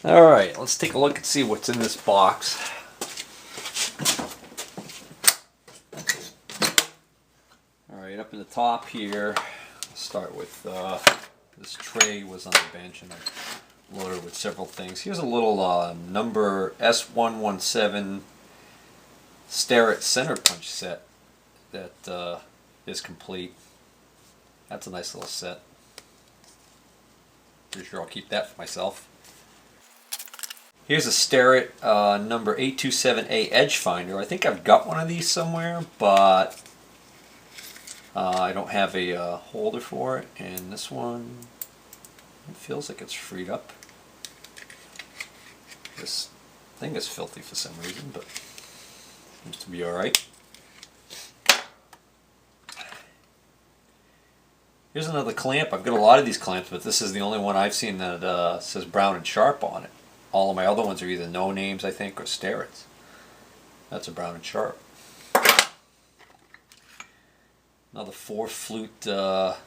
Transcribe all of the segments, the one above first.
Alright, let's take a look and see what's in this box. Alright, up in the top here, I'll start with this tray was on the bench and I loaded with several things. Here's a little number S117 Starrett center punch set that is complete. That's a nice little set. Pretty sure I'll keep that for myself. Here's a Starrett number 827A edge finder. I think I've got one of these somewhere, but I don't have a holder for it. And this one, it feels like it's freed up. This thing is filthy for some reason, but seems to be alright. Here's another clamp. I've got a lot of these clamps, but this is the only one I've seen that says Brown and Sharp on it. All of my other ones are either no names, I think, or Starrett's. That's a Brown and Sharp. Another 4-flute, well,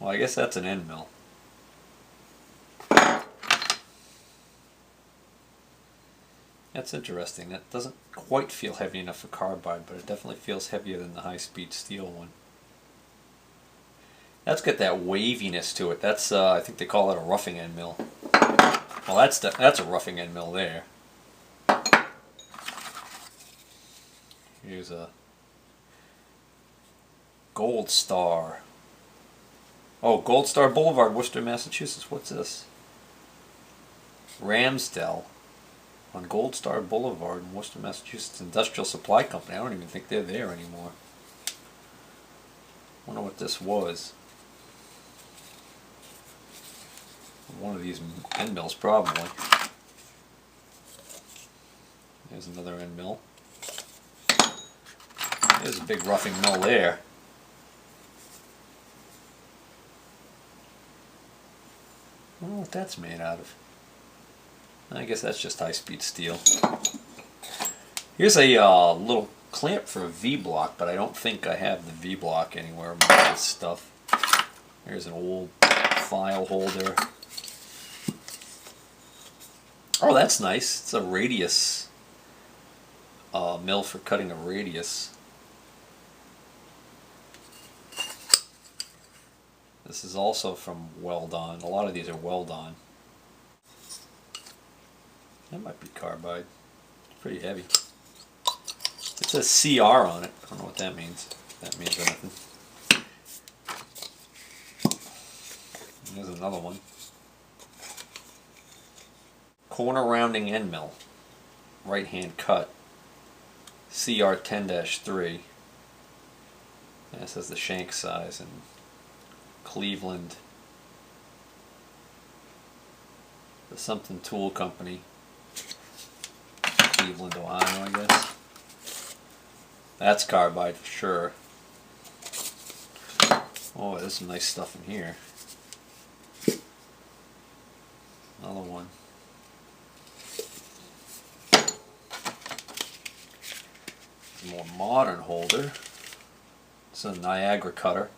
I guess that's an end mill. That's interesting. That doesn't quite feel heavy enough for carbide, but it definitely feels heavier than the high-speed steel one. That's got that waviness to it. That's I think they call it a roughing end mill. Well, that's a roughing end mill there. Here's a Gold Star. Oh, Gold Star Boulevard, Worcester, Massachusetts. What's this? Ramsdell on Gold Star Boulevard in Worcester, Massachusetts Industrial Supply Company. I don't even think they're there anymore. Wonder what this was. One of these end mills, probably. There's another end mill. There's a big roughing mill there. I don't know what that's made out of. I guess that's just high-speed steel. Here's a little clamp for a V-block, but I don't think I have the V-block anywhere among this stuff. Here's an old file holder. Oh, that's nice. It's a radius mill for cutting a radius. This is also from Weldon. A lot of these are Weldon. That might be carbide. It's pretty heavy. It says CR on it. I don't know what that means. That means anything. There's another one. Corner rounding end mill. Right hand cut. CR10-3. That says the shank size in Cleveland. The something tool company. Cleveland, Ohio, I guess. That's carbide for sure. Oh, there's some nice stuff in here. Another one. A more modern holder. It's a Niagara cutter.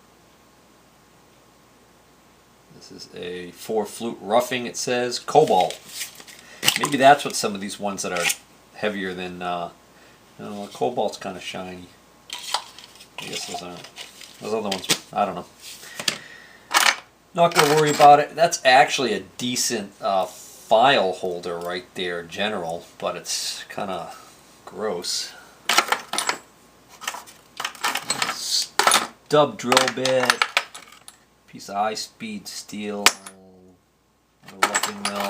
This is a 4-flute roughing, it says. Cobalt. Maybe that's what some of these ones that are heavier than, cobalt's kind of shiny. I guess those aren't. Those other ones, I don't know. Not going to worry about it. That's actually a decent file holder right there, general, but it's kind of gross. Stub drill bit. Piece of high-speed steel. A roughing mill.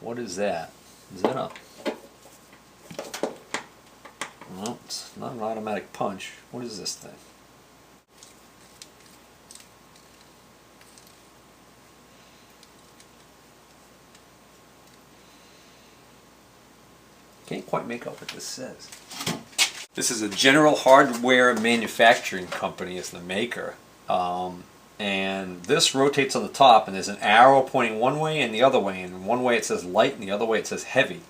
What is that? Is that a... No, it's not an automatic punch. What is this thing? Can't quite make out what this says. This is a General Hardware Manufacturing Company is the maker. And this rotates on the top, and there's an arrow pointing one way and the other way. And one way it says light, and the other way it says heavy.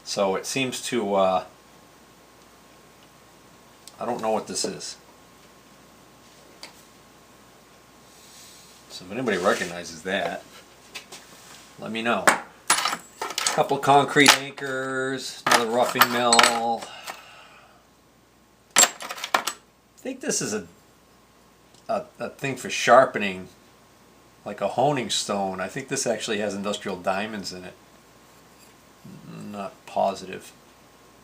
So it seems to, I don't know what this is. So if anybody recognizes that, let me know. A couple of concrete anchors, another roughing mill. I think this is a thing for sharpening, like a honing stone. I think this actually has industrial diamonds in it. I'm not positive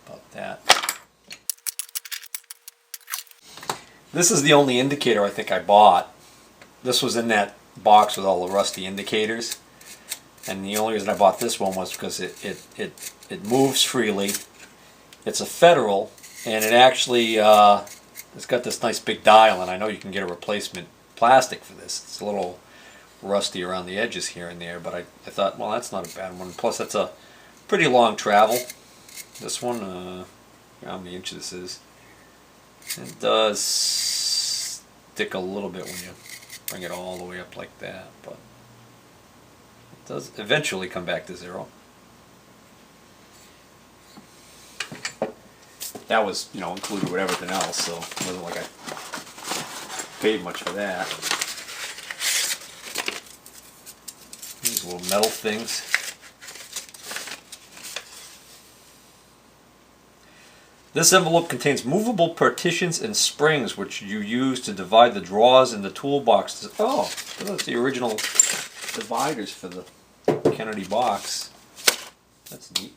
about that. This is the only indicator I think I bought. This was in that box with all the rusty indicators. And the only reason I bought this one was because it moves freely. It's a Federal, and it actually it's got this nice big dial, and I know you can get a replacement plastic for this. It's a little rusty around the edges here and there, but I thought, well, that's not a bad one. Plus, that's a pretty long travel. This one, how many inches this is? It does stick a little bit when you bring it all the way up like that, but it does eventually come back to zero. That was, included with everything else, so it wasn't like I paid much for that. These little metal things. This envelope contains movable partitions and springs which you use to divide the drawers in the toolbox. Oh, that's the original dividers for the Kennedy box. That's neat.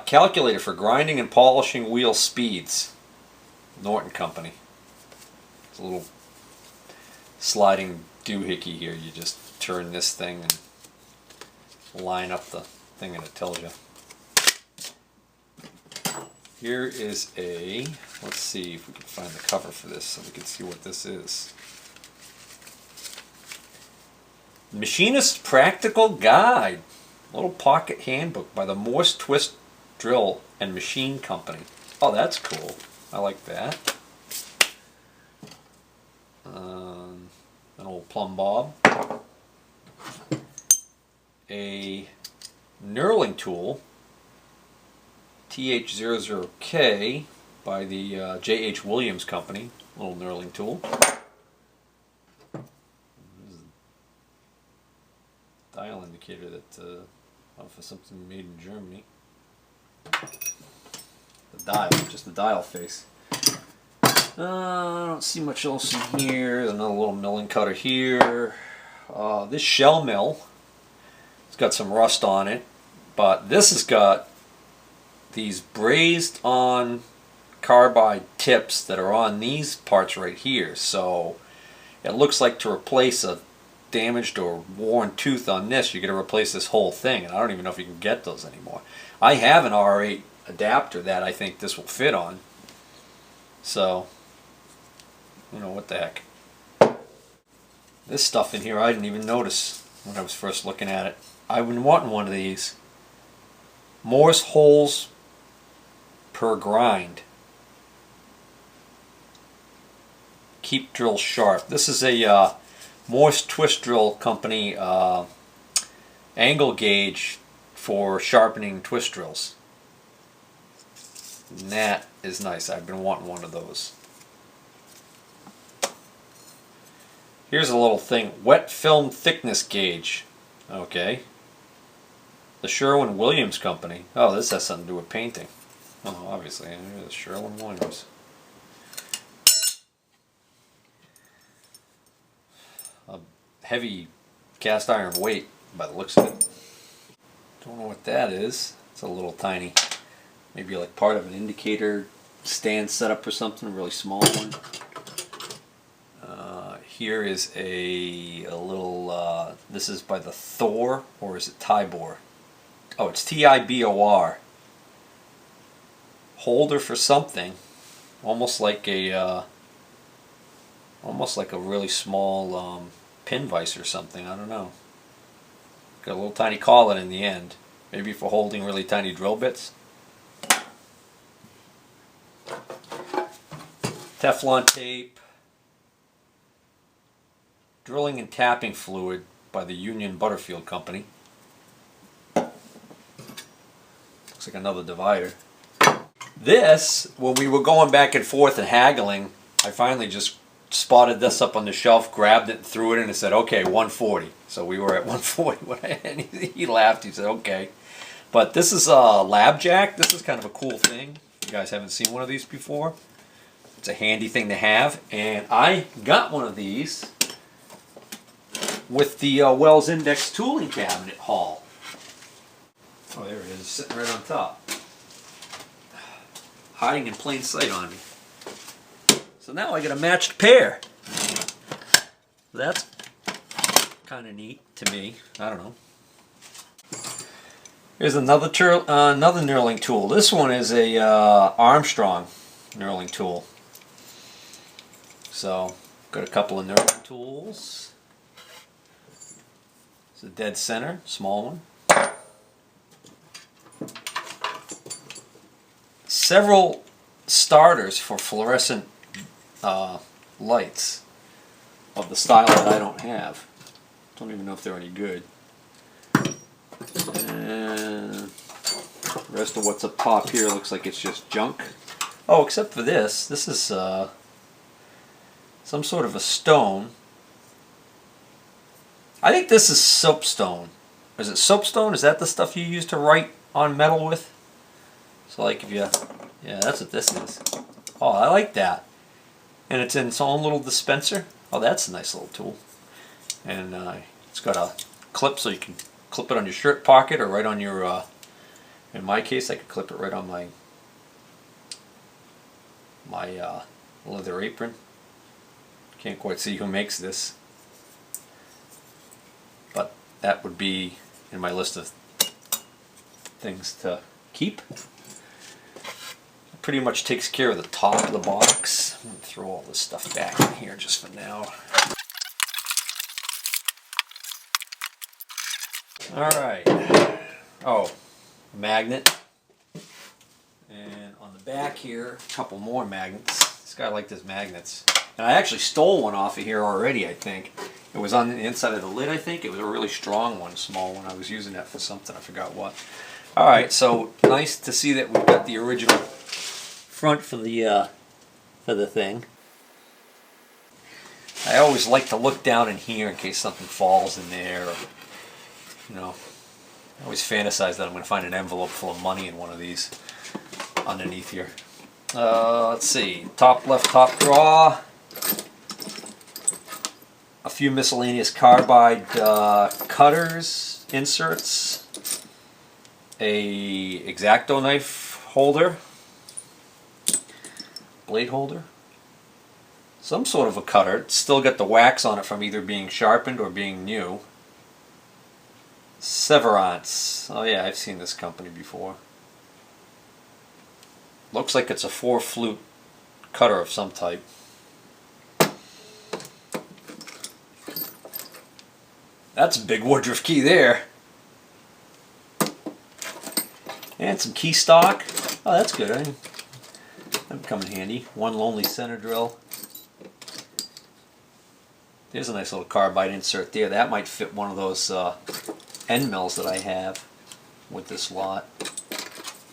Calculator for grinding and polishing wheel speeds. Norton Company. It's a little sliding doohickey here. You just turn this thing and line up the thing and it tells you. Here is a, let's see if we can find the cover for this so we can see what this is. Machinist Practical Guide. Little pocket handbook by the Morse Twist Drill and Machine Company. Oh, that's cool. I like that. An old plumb bob. A knurling tool. TH00K by the J.H. Williams Company. Little knurling tool. Dial indicator that for something made in Germany. The dial, just the dial face. I don't see much else in here. There's another little milling cutter here. This shell mill, it's got some rust on it, but this has got these brazed on carbide tips that are on these parts right here. So it looks like to replace a damaged or worn tooth on this, you're going to replace this whole thing, and I don't even know if you can get those anymore. I have an R8 adapter that I think this will fit on, so what the heck. This stuff in here I didn't even notice when I was first looking at it. I've been wanting one of these. Morse holes per grind. Keep drill sharp. This is a Morse Twist Drill Company angle gauge for sharpening twist drills. And that is nice. I've been wanting one of those. Here's a little thing. Wet film thickness gauge. Okay. The Sherwin-Williams Company. Oh, this has something to do with painting. Oh, obviously. Here's Sherwin-Williams. A heavy cast iron weight by the looks of it. Don't know what that is. It's a little tiny, maybe like part of an indicator stand setup or something, a really small one. Here is a little, this is by the Thor, or is it Tibor? Oh, it's Tibor. Holder for something, almost like a really small pin vise or something. I don't know. Got a little tiny collet in the end, maybe for holding really tiny drill bits. Teflon tape. Drilling and tapping fluid by the Union Butterfield Company. Looks like another divider. This, when we were going back and forth and haggling, I finally just spotted this up on the shelf, grabbed it, and threw it in, and said, "Okay, 140." So we were at 140, and he laughed. He said, "Okay." But this is a lab jack. This is kind of a cool thing. You guys haven't seen one of these before. It's a handy thing to have, and I got one of these with the Wells Index tooling cabinet haul. Oh, there it is, sitting right on top. Hiding in plain sight on me. So now I get a matched pair. That's kind of neat to me. I don't know. Here's another knurling tool. This one is a Armstrong knurling tool. So, got a couple of knurling tools. It's a dead center, small one. Several starters for fluorescent lights of the style that I don't have. Don't even know if they're any good. And the rest of what's up top here looks like it's just junk. Oh, except for this. This is some sort of a stone. I think this is soapstone. Is it soapstone? Is that the stuff you use to write on metal with? So like if you, yeah, that's what this is. Oh, I like that. And it's in its own little dispenser. Oh, that's a nice little tool. And it's got a clip so you can clip it on your shirt pocket or right on your, in my case I could clip it right on my leather apron. Can't quite see who makes this. But that would be in my list of things to keep. Pretty much takes care of the top of the box. I'm going to throw all this stuff back in here just for now. Alright. Oh, magnet. And on the back here, a couple more magnets. This guy liked his magnets. And I actually stole one off of here already, I think. It was on the inside of the lid, I think. It was a really strong one, small one. I was using that for something, I forgot what. Alright, so nice to see that we've got the original front for the thing. I always like to look down in here in case something falls in there. Or, you know, I always fantasize that I'm going to find an envelope full of money in one of these underneath here. Let's see, top left top drawer. A few miscellaneous carbide cutters, inserts. A X-Acto knife holder. Blade holder. Some sort of a cutter. It's still got the wax on it from either being sharpened or being new. Severance. Oh yeah, I've seen this company before. Looks like it's a 4-flute cutter of some type. That's a big Woodruff key there. And some key stock. Oh, that's good. That'd come in handy. One lonely center drill. There's a nice little carbide insert there. That might fit one of those end mills that I have with this lot.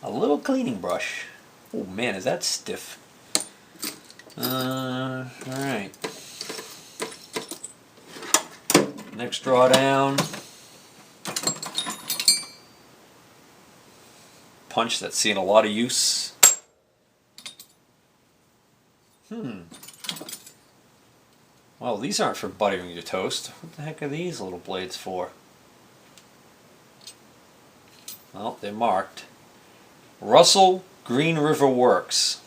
A little cleaning brush. Oh man, is that stiff. Alright. Next drawdown. Punch that's seen a lot of use. Well, these aren't for buttering your toast. What the heck are these little blades for? Well, they're marked. Russell Green River Works.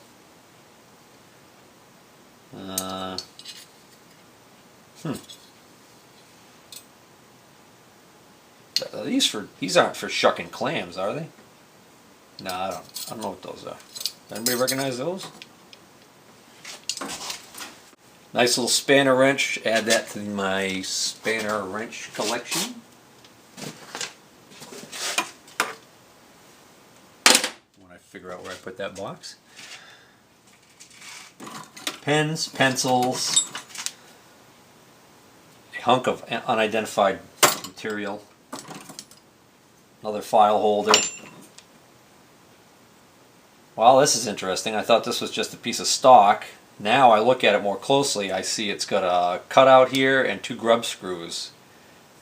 Are these aren't for shucking clams, are they? No, I don't know what those are. Anybody recognize those? Nice little spanner wrench. Add that to my spanner wrench collection. When I figure out where I put that box. Pens, pencils, a hunk of unidentified material, another file holder. Well, this is interesting. I thought this was just a piece of stock. Now I look at it more closely, I see it's got a cutout here and 2 grub screws.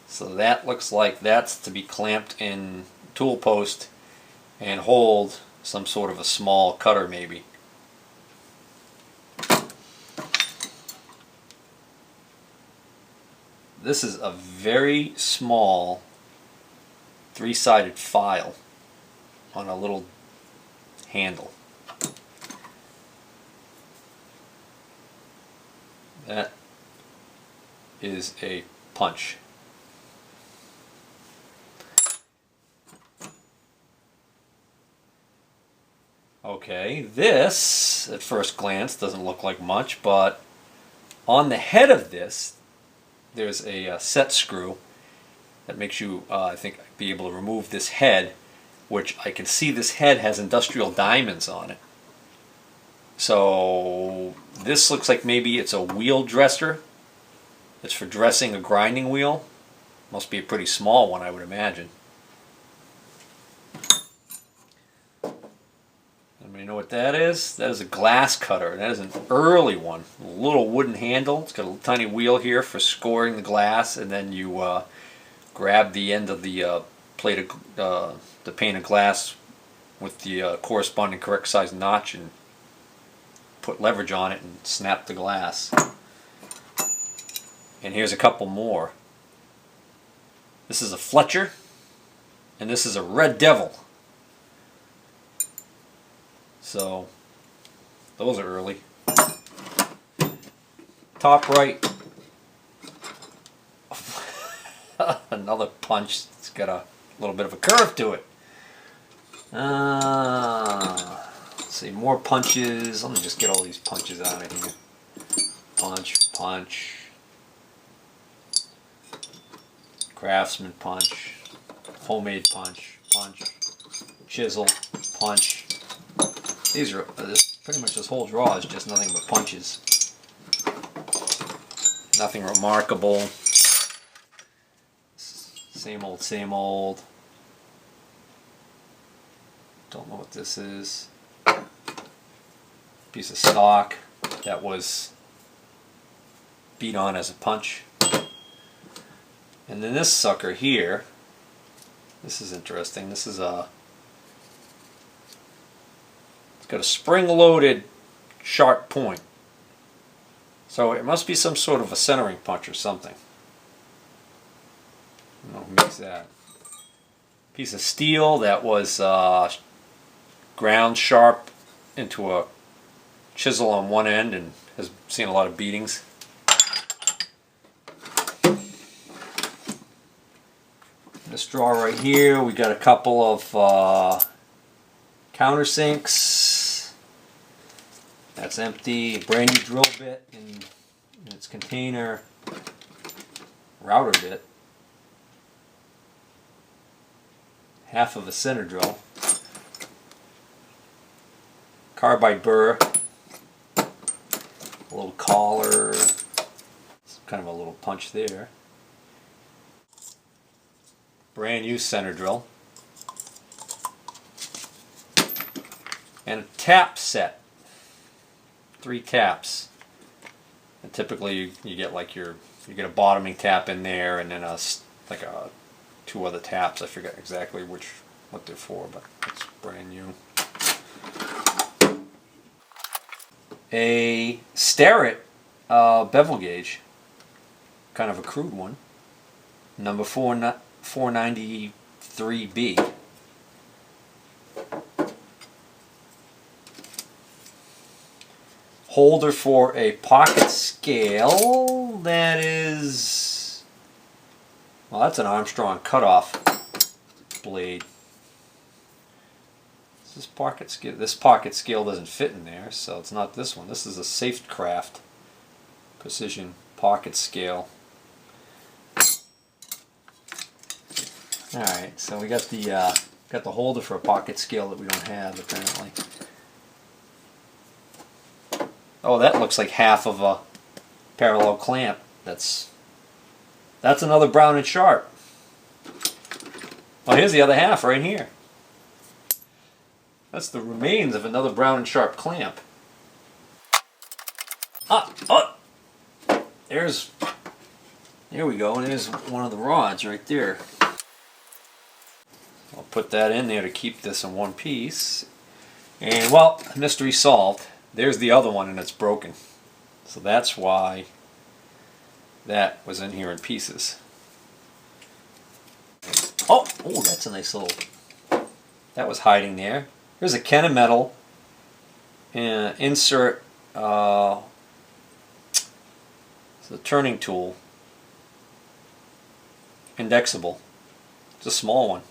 So that looks like that's to be clamped in tool post and hold some sort of a small cutter maybe. This is a very small 3-sided file on a little handle. That is a punch. Okay, this at first glance doesn't look like much, but on the head of this there's a set screw that makes you, I think, be able to remove this head, which I can see this head has industrial diamonds on it. So this looks like maybe it's a wheel dresser. It's for dressing a grinding wheel. Must be a pretty small one, I would imagine. Anybody know what that is? That is a glass cutter. That is an early one. A little wooden handle. It's got a tiny wheel here for scoring the glass, and then you grab the end of the plate of the pane of glass with the corresponding correct size notch and put leverage on it and snap the glass. And here's a couple more. This is a Fletcher, and this is a Red Devil. So those are early. Top right, another punch. It's got a little bit of a curve to it. Let's see, more punches. Let me just get all these punches out of here. Punch, punch. Craftsman punch. Homemade punch, punch. Chisel, punch. These are, pretty much this whole drawer is just nothing but punches. Nothing remarkable. Same old, same old. Don't know what this is. Piece of stock that was beat on as a punch. And then this sucker here, this is interesting. This is a, it's got a spring-loaded sharp point. So it must be some sort of a centering punch or something. I don't know who makes that. Piece of steel that was ground sharp into a chisel on one end and has seen a lot of beatings. This drawer right here, we got a couple of countersinks. That's empty. A brand new drill bit in its container. Router bit. Half of a center drill. Carbide burr. A little collar. Kind of a little punch there. Brand new center drill. And a tap set. 3 taps. And typically you get like you get a bottoming tap in there and then like 2 other taps. I forget exactly what they're for, but it's brand new. A Starrett bevel gauge. Kind of a crude one. Number 493B. Holder for a pocket scale. That is, well, that's an Armstrong cutoff blade. This pocket scale doesn't fit in there, so it's not this one. This is a Safecraft precision pocket scale. Alright, so we got the holder for a pocket scale that we don't have apparently. Oh, that looks like half of a parallel clamp. That's another Brown and Sharp. Oh, here's the other half right here. That's the remains of another Brown and Sharp clamp. Oh! There we go, and there's one of the rods right there. I'll put that in there to keep this in one piece. And well, mystery solved. There's the other one and it's broken. So that's why that was in here in pieces. Oh, that's a nice little, that was hiding there. Here's a can of metal and insert the turning tool. Indexable. It's a small one.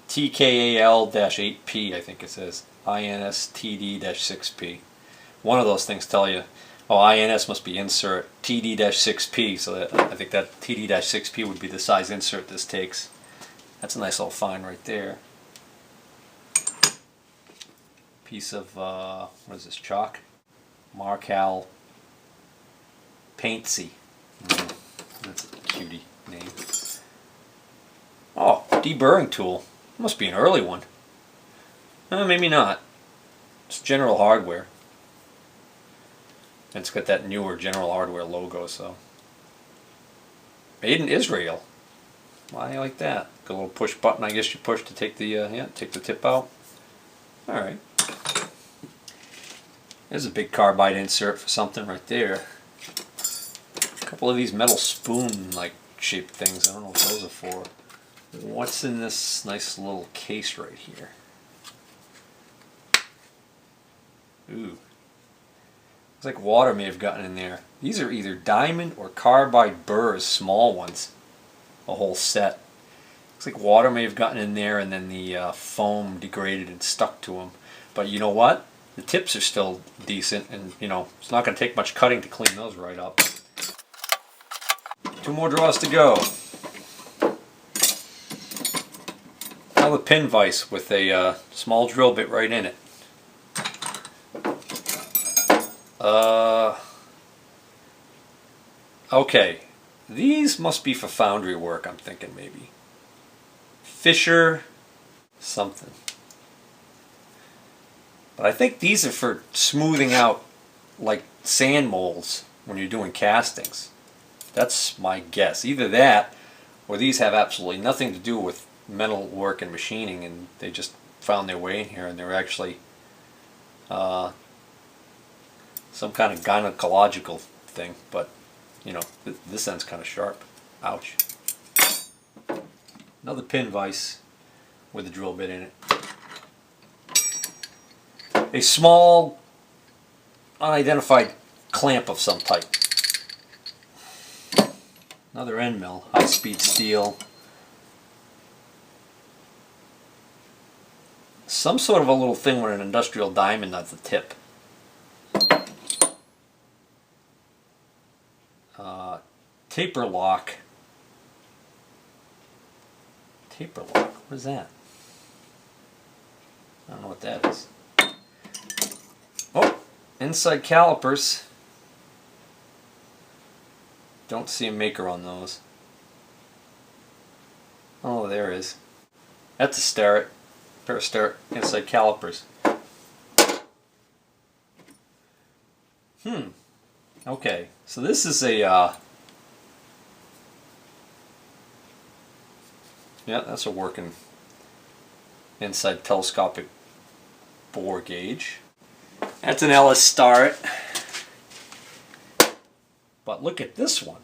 TKAL-8P, I think it says. INSTD-6P. One of those things tell you, oh, INS must be insert TD-6P, so that, I think that TD-6P would be the size insert this takes. That's a nice little find right there. Piece of, what is this, chalk? Marcal Paintsy. That's a cutie name. Oh, deburring tool. Must be an early one. Maybe not. It's General Hardware. And it's got that newer General Hardware logo, so. Made in Israel. Why like that? Got a little push button, I guess you push to take the take the tip out. Alright. There's a big carbide insert for something right there. A couple of these metal spoon-like shaped things. I don't know what those are for. What's in this nice little case right here? Ooh. Looks like water may have gotten in there. These are either diamond or carbide burrs, small ones. A whole set. Looks like water may have gotten in there and then the foam degraded and stuck to them. But you know what? The tips are still decent and you know, it's not going to take much cutting to clean those right up. 2 more drawers to go. Another pin vise with a small drill bit right in it. Okay, these must be for foundry work, I'm thinking maybe. Fisher something. But I think these are for smoothing out like sand molds when you're doing castings. That's my guess. Either that or these have absolutely nothing to do with metal work and machining and they just found their way in here and they're actually some kind of gynecological thing, but you know, this end's kind of sharp. Ouch. Another pin vise with a drill bit in it. A small unidentified clamp of some type. Another end mill, high-speed steel. Some sort of a little thing with an industrial diamond at the tip. Taper lock. Taper lock, what is that? I don't know what that is. Oh, inside calipers. Don't see a maker on those. Oh, there is. That's a Starrett. Pair of Starrett inside calipers. Okay, so this is a yeah, that's a working inside telescopic bore gauge. That's an Ellis Starrett. But look at this one.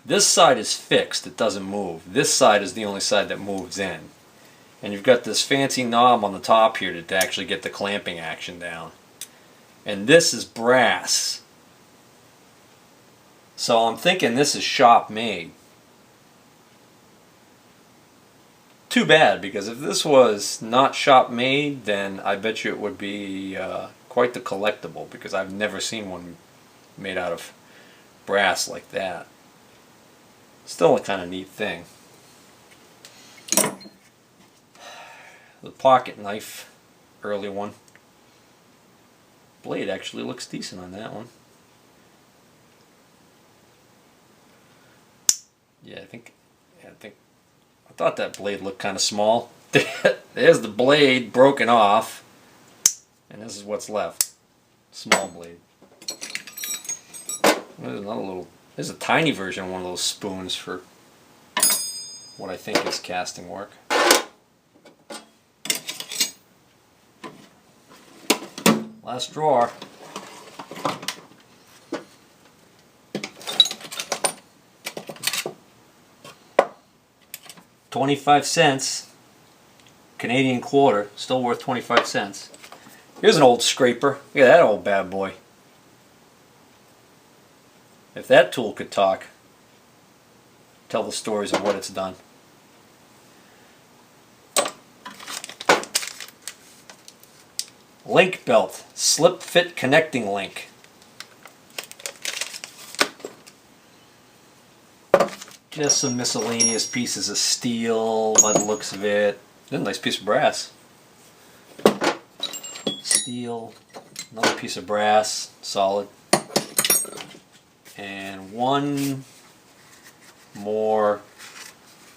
This side is fixed, it doesn't move. This side is the only side that moves in. And you've got this fancy knob on the top here to actually get the clamping action down. And this is brass. So I'm thinking this is shop made. Too bad, because if this was not shop made, then I bet you it would be quite the collectible, because I've never seen one made out of brass like that. Still a kind of neat thing. The pocket knife, early one. Blade actually looks decent on that one. Yeah, I thought that blade looked kind of small. There's the blade broken off, and this is what's left. Small blade. There's another little. There's a tiny version of one of those spoons for what I think is casting work. Last drawer. $0.25. Canadian quarter, still worth 25 cents. Here's an old scraper. Look at that old bad boy. If that tool could talk, tell the stories of what it's done. Link belt, slip fit connecting link. Just some miscellaneous pieces of steel by the looks of it. A nice piece of brass. Steel, another piece of brass, solid. And one more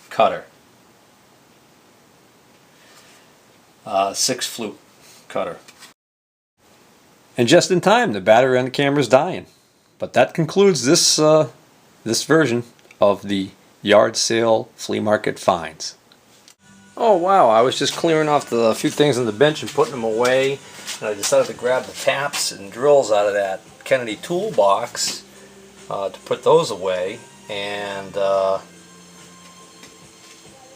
cutter. 6 flute cutter. And just in time, the battery on the camera is dying. But that concludes this this version of the yard sale flea market finds. Oh wow, I was just clearing off the few things on the bench and putting them away, and I decided to grab the taps and drills out of that Kennedy toolbox to put those away. And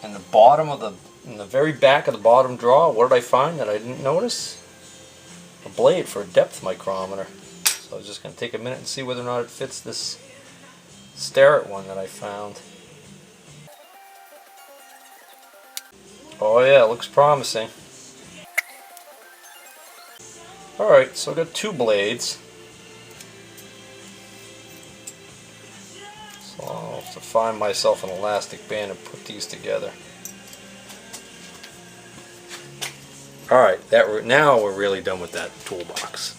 in the bottom of in the very back of the bottom drawer, what did I find that I didn't notice? A blade for a depth micrometer. So I was just going to take a minute and see whether or not it fits this Starrett one that I found. Oh yeah, it looks promising. Alright, so I've got 2 blades. So I'll have to find myself an elastic band and put these together. Alright, now we're really done with that toolbox.